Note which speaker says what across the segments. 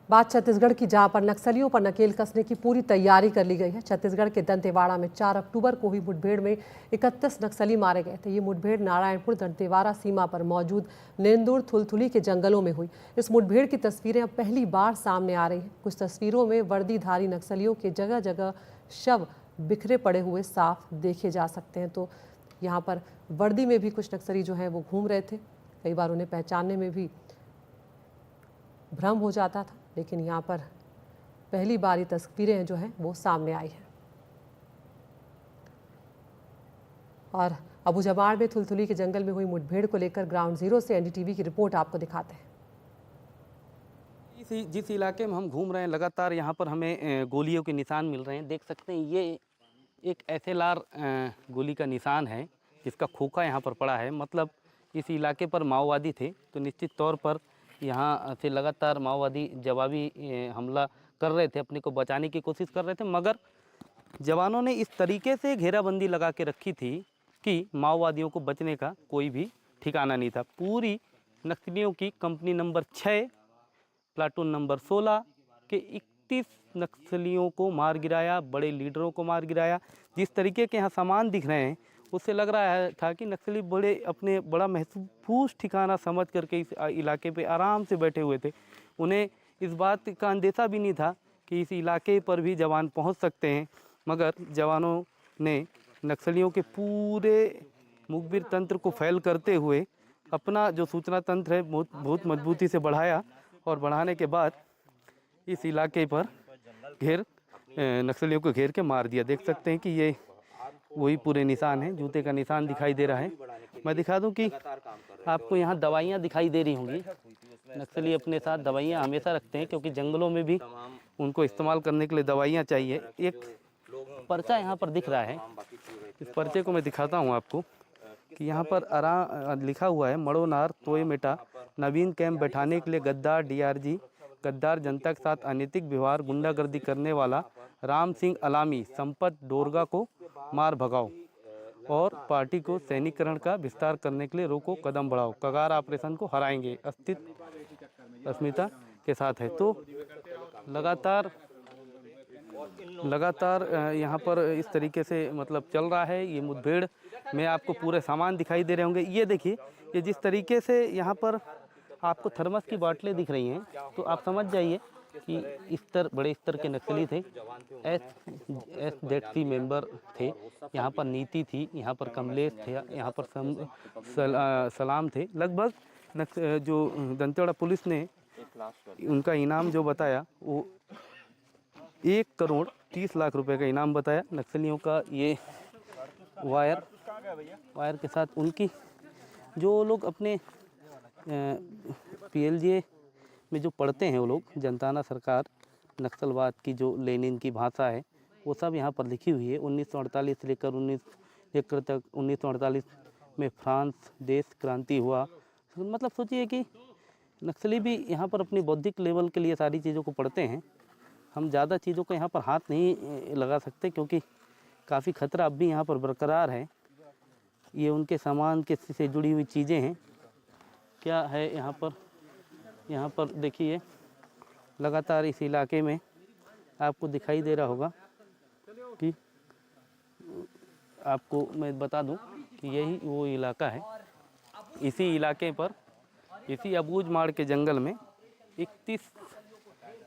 Speaker 1: बात छत्तीसगढ़ की, जहां पर नक्सलियों पर नकेल कसने की पूरी तैयारी कर ली गई है। छत्तीसगढ़ के दंतेवाड़ा में 4 अक्टूबर को हुई मुठभेड़ में 31 नक्सली मारे गए थे। ये मुठभेड़ नारायणपुर दंतेवाड़ा सीमा पर मौजूद नेंदुर थुलथुली के जंगलों में हुई। इस मुठभेड़ की तस्वीरें अब पहली बार सामने आ रही हैं। कुछ तस्वीरों में वर्दीधारी नक्सलियों के जगह जगह शव बिखरे पड़े हुए साफ देखे जा सकते हैं। तो यहाँ पर वर्दी में भी कुछ नक्सली जो हैं वो घूम रहे थे। कई बार उन्हें पहचानने में भी भ्रम हो जाता था, लेकिन यहाँ पर पहली बार ये तस्वीरें जो हैं वो सामने आई हैं। और अबू जमार में थुलथुली के जंगल में हुई मुठभेड़ को लेकर ग्राउंड जीरो से एनडीटीवी की रिपोर्ट आपको दिखाते हैं।
Speaker 2: जिस इलाके में हम घूम रहे हैं, लगातार यहाँ पर हमें गोलियों के निशान मिल रहे हैं। देख सकते हैं ये एक एसएलआर गोली का निशान है, जिसका खोखा यहाँ पर पड़ा है। मतलब इस इलाके पर माओवादी थे, तो निश्चित तौर पर यहाँ से लगातार माओवादी जवाबी हमला कर रहे थे, अपने को बचाने की कोशिश कर रहे थे। मगर जवानों ने इस तरीके से घेराबंदी लगा के रखी थी कि माओवादियों को बचने का कोई भी ठिकाना नहीं था। पूरी नक्सलियों की कंपनी नंबर 6 प्लाटून नंबर 16 के 31 नक्सलियों को मार गिराया, बड़े लीडरों को मार गिराया। जिस तरीके के यहाँ सामान दिख रहे हैं, उससे लग रहा था कि नक्सली बड़ा महफूज ठिकाना समझ करके इस इलाके पे आराम से बैठे हुए थे। उन्हें इस बात का अंदेशा भी नहीं था कि इस इलाके पर भी जवान पहुंच सकते हैं। मगर जवानों ने नक्सलियों के पूरे मुखबिर तंत्र को फैल करते हुए अपना जो सूचना तंत्र है बहुत मजबूती से बढ़ाया, और बढ़ाने के बाद इस इलाके पर नक्सलियों को घेर के मार दिया। देख सकते हैं कि ये वही पूरे निशान हैं, जूते का निशान दिखाई दे रहा है। मैं दिखा दूं कि आपको यहाँ दवाइयाँ दिखाई दे रही होंगी। नक्सली अपने साथ दवाइयाँ हमेशा रखते हैं, क्योंकि जंगलों में भी उनको इस्तेमाल करने के लिए दवाइयाँ चाहिए। एक पर्चा यहाँ पर दिख रहा है, इस पर्चे को मैं दिखाता हूँ आपको कि यहाँ पर लिखा हुआ है, मड़ोनार तोय मेटा नवीन कैंप बैठाने के लिए गद्दार डीआरजी, गद्दार जनता के साथ अनैतिक व्यवहार, गुंडागर्दी करने वाला राम सिंह अलामी, संपत डोरगा को मार भगाओ और पार्टी को सैनिकरण का विस्तार करने के लिए रोको, कदम बढ़ाओ, कगार ऑपरेशन को हराएंगे, अस्मिता के साथ है। तो लगातार यहाँ पर इस तरीके से मतलब चल रहा है ये मुठभेड़ में। आपको पूरे सामान दिखाई दे रहे होंगे। ये देखिए, ये जिस तरीके से यहाँ पर आपको थर्मस की बाटलें दिख रही हैं, तो आप समझ जाइए कि बड़े स्तर के नक्सली थे। SZC मेंबर थे। यहाँ पर नीति थी, यहाँ पर कमलेश थे, यहाँ पर सलाम थे। लगभग जो दंतेवाड़ा पुलिस ने उनका इनाम जो बताया, वो 1,30,00,000 रुपए का इनाम बताया। नक्सलियों का ये वायर के साथ उनकी जो लोग अपने PLJ में जो पढ़ते हैं, वो लोग जनताना सरकार, नक्सलवाद की जो लेनिन की भाषा है, वो सब यहाँ पर लिखी हुई है। 1948 से लेकर 1948 में फ्रांस देश क्रांति हुआ। मतलब सोचिए कि नक्सली भी यहाँ पर अपनी बौद्धिक लेवल के लिए सारी चीज़ों को पढ़ते हैं। हम ज़्यादा चीज़ों को यहाँ पर हाथ नहीं लगा सकते, क्योंकि काफ़ी खतरा अब भी यहाँ पर बरकरार है। ये उनके सामान के से जुड़ी हुई चीज़ें हैं। क्या है यहाँ पर देखिए, लगातार इस इलाके में आपको दिखाई दे रहा होगा कि आपको मैं बता दूं कि यही वो इलाका है। इसी इलाके पर, इसी अबूझमाड़ के जंगल में 31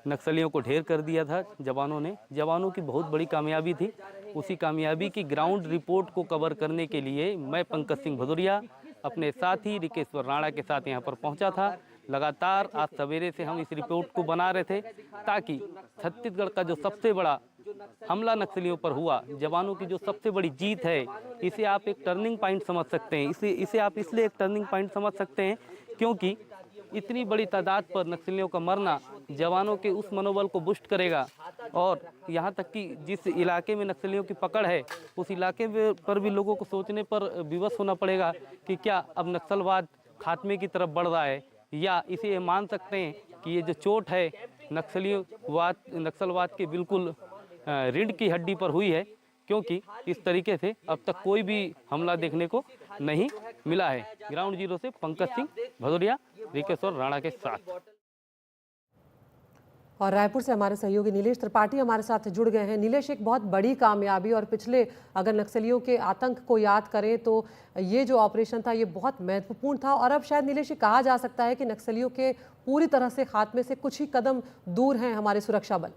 Speaker 2: नक्सलियों को ढेर कर दिया था जवानों ने। जवानों की बहुत बड़ी कामयाबी थी। उसी कामयाबी की ग्राउंड रिपोर्ट को कवर करने के लिए मैं पंकज सिंह भदौरिया अपने साथी रिकेश्वर राणा के साथ यहाँ पर पहुँचा था। लगातार आज सवेरे से हम इस रिपोर्ट को बना रहे थे, ताकि छत्तीसगढ़ का जो सबसे बड़ा हमला नक्सलियों पर हुआ, जवानों की जो सबसे बड़ी जीत है, इसे आप एक टर्निंग पॉइंट समझ सकते हैं। इसे आप इसलिए एक टर्निंग पॉइंट समझ सकते हैं क्योंकि इतनी बड़ी तादाद पर नक्सलियों का मरना जवानों के उस मनोबल को बूस्ट करेगा। और यहाँ तक कि जिस इलाके में नक्सलियों की पकड़ है, उस इलाके पर भी लोगों को सोचने पर विवश होना पड़ेगा कि क्या अब नक्सलवाद खात्मे की तरफ बढ़ रहा है, या इसे मान सकते हैं कि ये जो चोट है नक्सलवाद के बिल्कुल रीढ़ की हड्डी पर हुई है, क्योंकि इस तरीके से अब तक कोई भी हमला देखने को नहीं मिला है। ग्राउंड जीरो से पंकज सिंह भदौरिया, रिकेश्वर राणा के साथ।
Speaker 1: और रायपुर से हमारे सहयोगी नीलेश त्रिपाठी हमारे साथ जुड़ गए हैं। नीलेश, एक बहुत बड़ी कामयाबी और पिछले अगर नक्सलियों के आतंक को याद करें तो ये जो ऑपरेशन था ये बहुत महत्वपूर्ण था और अब शायद नीलेश ये कहा जा सकता है कि नक्सलियों के पूरी तरह से खात्मे से कुछ ही कदम दूर हैं हमारे सुरक्षा बल।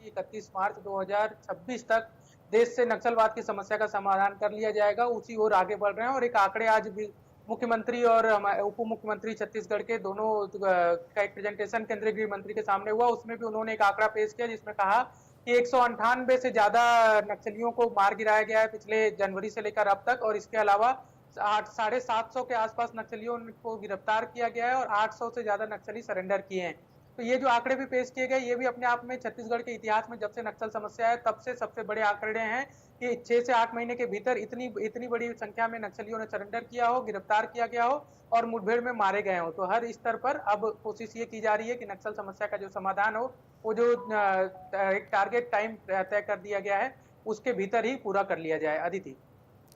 Speaker 3: 31 मार्च 2026 तक देश से नक्सलवाद की समस्या का समाधान कर लिया जाएगा, उसी ओर आगे बढ़ रहे हैं। और एक आंकड़े आज भी मुख्यमंत्री और उप मुख्यमंत्री छत्तीसगढ़ के दोनों का एक प्रेजेंटेशन केंद्रीय गृह मंत्री के सामने हुआ, उसमें भी उन्होंने एक आंकड़ा पेश किया जिसमें कहा कि 198 से ज्यादा नक्सलियों को मार गिराया गया है पिछले जनवरी से लेकर अब तक, और इसके अलावा 750 के आसपास नक्सलियों को गिरफ्तार किया गया है और 800 से ज्यादा नक्सली सरेंडर किए हैं। तो ये जो आंकड़े भी पेश किए गए, ये भी अपने आप में छत्तीसगढ़ के इतिहास में जब से नक्सल समस्या है तब से सबसे बड़े आंकड़े हैं कि 6 से 8 महीने के भीतर इतनी बड़ी संख्या में नक्सलियों ने सरेंडर किया हो, गिरफ्तार किया गया हो और मुठभेड़ में मारे गए हो। तो हर स्तर पर अब कोशिश ये की जा रही है कि नक्सल समस्या का जो समाधान हो वो जो एक टारगेट टाइम तय कर दिया गया है उसके भीतर ही पूरा कर लिया जाए। अदिति,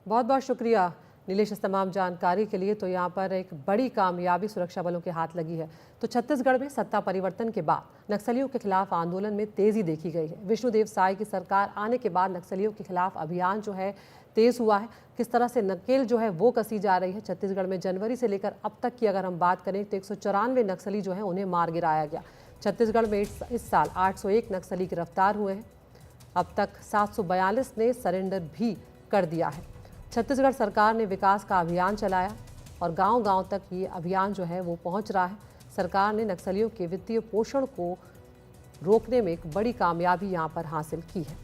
Speaker 1: बहुत बहुत शुक्रिया नीलेश इस तमाम जानकारी के लिए। तो यहाँ पर एक बड़ी कामयाबी सुरक्षा बलों के हाथ लगी है। तो छत्तीसगढ़ में सत्ता परिवर्तन के बाद नक्सलियों के खिलाफ आंदोलन में तेजी देखी गई है। विष्णुदेव साय की सरकार आने के बाद नक्सलियों के खिलाफ अभियान जो है तेज हुआ है। किस तरह से नकेल जो है वो कसी जा रही है। छत्तीसगढ़ में जनवरी से लेकर अब तक की अगर हम बात करें तो 194 नक्सली जो है उन्हें मार गिराया गया। छत्तीसगढ़ में इस साल 801 नक्सली गिरफ्तार हुए हैं। अब तक 742 ने सरेंडर भी कर दिया है। छत्तीसगढ़ सरकार ने विकास का अभियान चलाया और गांव-गांव तक ये अभियान जो है वो पहुंच रहा है। सरकार ने नक्सलियों के वित्तीय पोषण को रोकने में एक बड़ी कामयाबी यहां पर हासिल की है।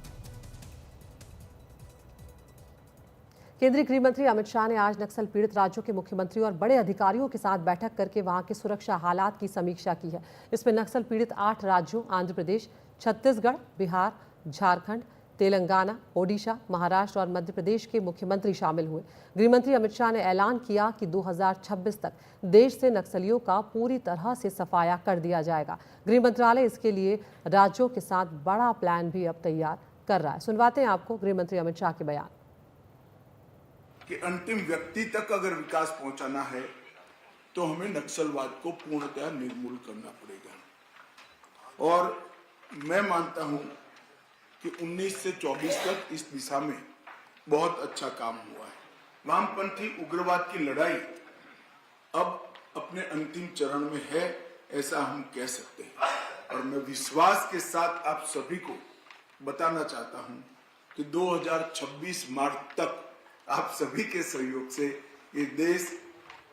Speaker 1: केंद्रीय गृह मंत्री अमित शाह ने आज नक्सल पीड़ित राज्यों के मुख्यमंत्रियों और बड़े अधिकारियों के साथ बैठक करके वहां के सुरक्षा हालात की समीक्षा की है। इसमें नक्सल पीड़ित 8 राज्यों आंध्र प्रदेश, छत्तीसगढ़, बिहार, झारखंड, तेलंगाना, ओडिशा, महाराष्ट्र और मध्य प्रदेश के मुख्यमंत्री शामिल हुए। गृहमंत्री अमित शाह ने ऐलान किया कि 2026 तक देश से नक्सलियों का पूरी तरह से सफाया कर दिया जाएगा। गृह मंत्रालय इसके लिए राज्यों के साथ बड़ा प्लान भी अब तैयार कर रहा है। सुनवाते हैं आपको गृह मंत्री अमित शाह के बयान
Speaker 4: कि अंतिम व्यक्ति तक अगर विकास पहुंचाना है तो हमें नक्सलवाद को पूर्णतः निर्मूल करना पड़ेगा। और मैं मानता हूं कि 19 से 24 तक इस दिशा में बहुत अच्छा काम हुआ है। वामपंथी उग्रवाद की लड़ाई अब अपने अंतिम चरण में है, ऐसा हम कह सकते हैं। और मैं विश्वास के साथ आप सभी को बताना चाहता हूं कि 2026 मार्च तक आप सभी के सहयोग से ये देश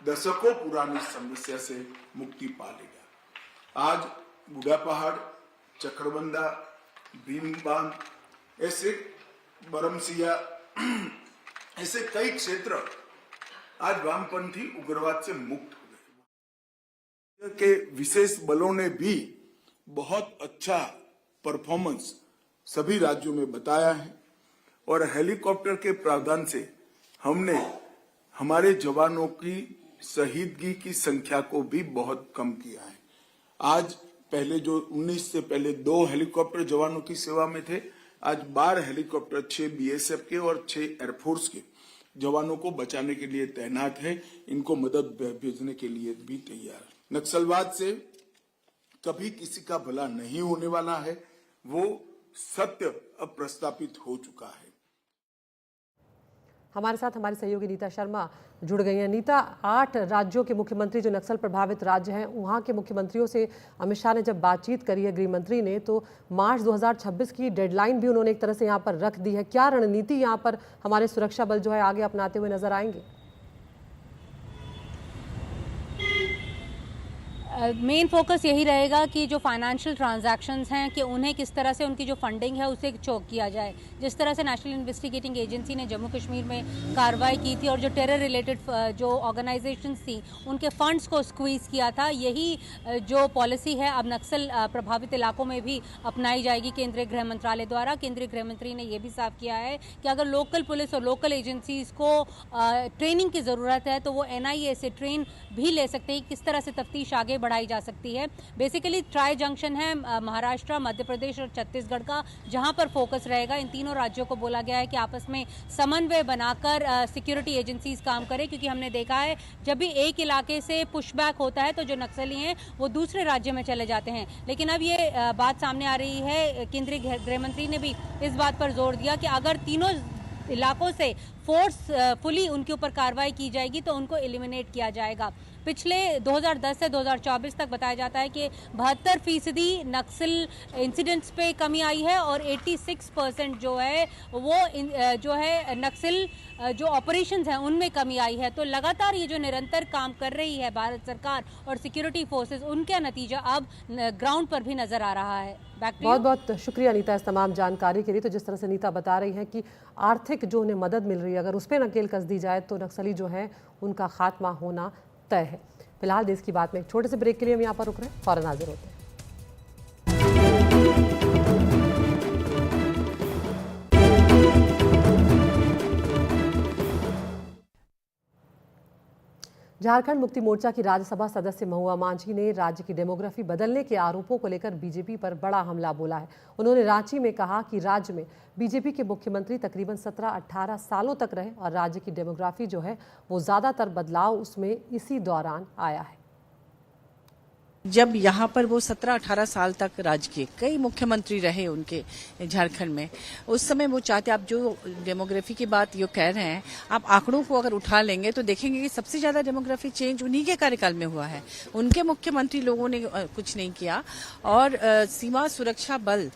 Speaker 4: दशकों पुरानी समस्या से मुक्ति पा लेगा। आज बूढ़ा पहाड़, चक्रबंधा, भीमबांध, ऐसे बरमसिया, ऐसे कई क्षेत्र आज वामपंथी उग्रवाद से मुक्त हो गए। के विशेष बलों ने भी बहुत अच्छा परफॉर्मेंस सभी राज्यों में बताया है और हेलीकॉप्टर के प्रावधान से हमने हमारे जवानों की शहीदगी की संख्या को भी बहुत कम किया है। आज पहले जो 19 से पहले 2 हेलीकॉप्टर जवानों की सेवा में थे, आज 12 हेलीकॉप्टर 6 बीएसएफ के और 6 एयरफोर्स के जवानों को बचाने के लिए तैनात है। इनको मदद भेजने के लिए भी तैयार। नक्सलवाद से कभी किसी का भला नहीं होने वाला है, वो सत्य अब प्रस्थापित हो चुका है।
Speaker 1: हमारे साथ हमारी सहयोगी नीता शर्मा जुड़ गई हैं। नीता, 8 राज्यों के मुख्यमंत्री जो नक्सल प्रभावित राज्य हैं, वहाँ के मुख्यमंत्रियों से अमित शाह ने जब बातचीत करी है गृह मंत्री ने, तो मार्च 2026 की डेडलाइन भी उन्होंने एक तरह से यहाँ पर रख दी है। क्या रणनीति यहाँ पर हमारे सुरक्षा बल जो है आगे अपनाते हुए नजर आएंगे?
Speaker 5: मेन फोकस यही रहेगा कि जो फाइनेंशियल ट्रांजैक्शंस हैं कि उन्हें किस तरह से उनकी जो फंडिंग है उसे चोक किया जाए। जिस तरह से नेशनल इन्वेस्टिगेटिंग एजेंसी ने जम्मू कश्मीर में कार्रवाई की थी और जो टेरर रिलेटेड जो ऑर्गेनाइजेशंस थी उनके फंड्स को स्क्वीज़ किया था, यही जो पॉलिसी है अब नक्सल प्रभावित इलाकों में भी अपनाई जाएगी केंद्रीय गृह मंत्रालय द्वारा। केंद्रीय गृह मंत्री ने यह भी साफ किया है कि अगर लोकल पुलिस और लोकल एजेंसीज को ट्रेनिंग की ज़रूरत है तो वो NIA से ट्रेन भी ले सकते हैं। किस तरह से तफ्तीश आगे बढ़ाई बढ़ाई जा सकती है। बेसिकली ट्राई जंक्शन है महाराष्ट्र, मध्य प्रदेश और छत्तीसगढ़ का, जहां पर फोकस रहेगा। इन तीनों राज्यों को बोला गया है कि आपस में समन्वय बनाकर सिक्योरिटी एजेंसीज काम करें, क्योंकि हमने देखा है जब भी एक इलाके से पुशबैक होता है तो जो नक्सली हैं वो दूसरे राज्य में चले जाते हैं। लेकिन अब ये बात सामने आ रही है, केंद्रीय गृह मंत्री ने भी इस बात पर जोर दिया कि अगर तीनों इलाकों से फोर्सफुली उनके ऊपर कार्रवाई की जाएगी तो उनको एलिमिनेट किया जाएगा। पिछले 2010 से 2024 तक बताया जाता है कि 72% नक्सल इंसिडेंट्स पे कमी आई है और 86% जो है वो जो है नक्सल जो ऑपरेशंस हैं उनमें कमी आई है। तो लगातार ये जो निरंतर काम कर रही है भारत सरकार और सिक्योरिटी फोर्सेस, उनका नतीजा अब ग्राउंड पर भी नजर आ रहा है।
Speaker 1: बहुत बहुत शुक्रिया नीता इस तमाम जानकारी के लिए। तो जिस तरह से नीता बता रही है कि आर्थिक जो उन्हें मदद मिल रही है, अगर उस पर नकेल कस दी जाए तो नक्सली जो है उनका खात्मा होना तय है। फिलहाल देश की बात में एक छोटे से ब्रेक के लिए हम यहाँ पर रुक रहे हैं, फौरन हाजिर होते हैं। झारखंड मुक्ति मोर्चा की राज्यसभा सदस्य महुआ मांझी ने राज्य की डेमोग्राफी बदलने के आरोपों को लेकर बीजेपी पर बड़ा हमला बोला है। उन्होंने रांची में कहा कि राज्य में बीजेपी के मुख्यमंत्री तकरीबन 17-18 सालों तक रहे और राज्य की डेमोग्राफी जो है वो ज्यादातर बदलाव उसमें इसी दौरान आया है।
Speaker 6: जब यहाँ पर वो 17-18 साल तक राज्य के कई मुख्यमंत्री रहे उनके झारखंड में, उस समय वो चाहते, आप जो डेमोग्राफी की बात ये कह रहे हैं, आप आंकड़ों को अगर उठा लेंगे तो देखेंगे कि सबसे ज्यादा डेमोग्राफी चेंज उन्हीं के कार्यकाल में हुआ है। उनके मुख्यमंत्री लोगों ने कुछ नहीं किया। और सीमा सुरक्षा बल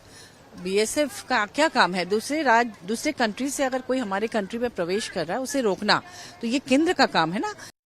Speaker 6: बीएसएफ का क्या काम है? दूसरे कंट्री से अगर कोई हमारे कंट्री में प्रवेश कर रहा है उसे रोकना, तो ये केंद्र का काम है ना।